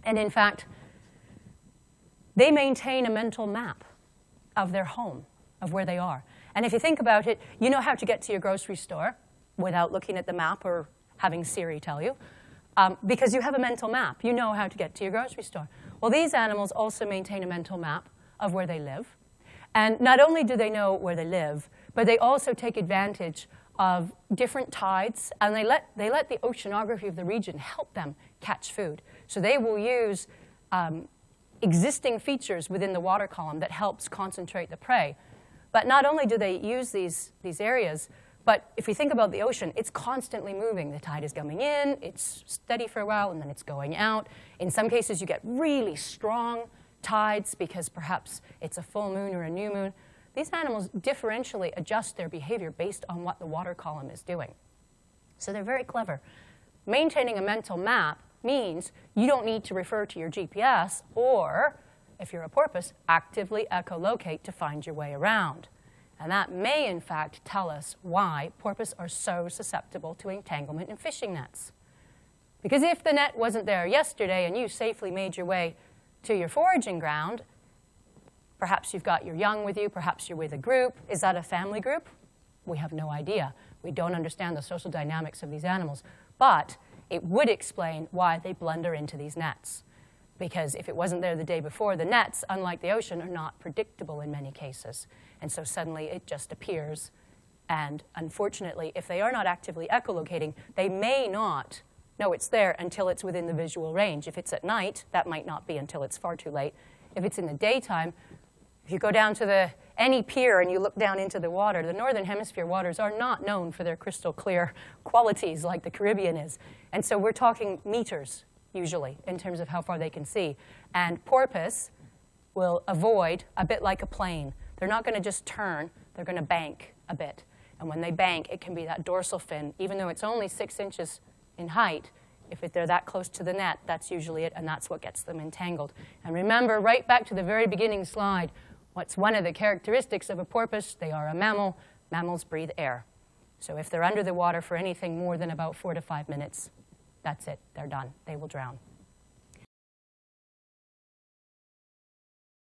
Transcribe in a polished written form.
And in fact, they maintain a mental map of their home, of where they are. And if you think about it, you know how to get to your grocery store without looking at the map or having Siri tell you, because you have a mental map. You know how to get to your grocery store. Well, these animals also maintain a mental map of where they live. And not only do they know where they live, but they also take advantage of different tides, and they let the oceanography of the region help them catch food. So they will use existing features within the water column that helps concentrate the prey. But not only do they use these areas, but if you think about the ocean, it's constantly moving. The tide is coming in, it's steady for a while, and then it's going out. In some cases, you get really strong tides because perhaps it's a full moon or a new moon. These animals differentially adjust their behavior based on what the water column is doing. So they're very clever. Maintaining a mental map means you don't need to refer to your GPS or, if you're a porpoise, actively echolocate to find your way around. And that may, in fact, tell us why porpoises are so susceptible to entanglement in fishing nets. Because if the net wasn't there yesterday and you safely made your way to your foraging ground, perhaps you've got your young with you, perhaps you're with a group. Is that a family group? We have no idea. We don't understand the social dynamics of these animals. But it would explain why they blunder into these nets. Because if it wasn't there the day before, the nets, unlike the ocean, are not predictable in many cases. And so suddenly it just appears. And unfortunately, if they are not actively echolocating, they may not know it's there until it's within the visual range. If it's at night, that might not be until it's far too late. If it's in the daytime, if you go down to any pier and you look down into the water, the Northern Hemisphere waters are not known for their crystal clear qualities like the Caribbean is. And so we're talking meters, usually, in terms of how far they can see. And porpoise will avoid a bit like a plane. They're not going to just turn. They're going to bank a bit. And when they bank, it can be that dorsal fin. Even though it's only 6 inches in height, if they're that close to the net, that's usually it, and that's what gets them entangled. And remember, right back to the very beginning slide, what's one of the characteristics of a porpoise? They are a mammal. Mammals breathe air. So if they're under the water for anything more than about 4 to 5 minutes, that's it. They're done. They will drown.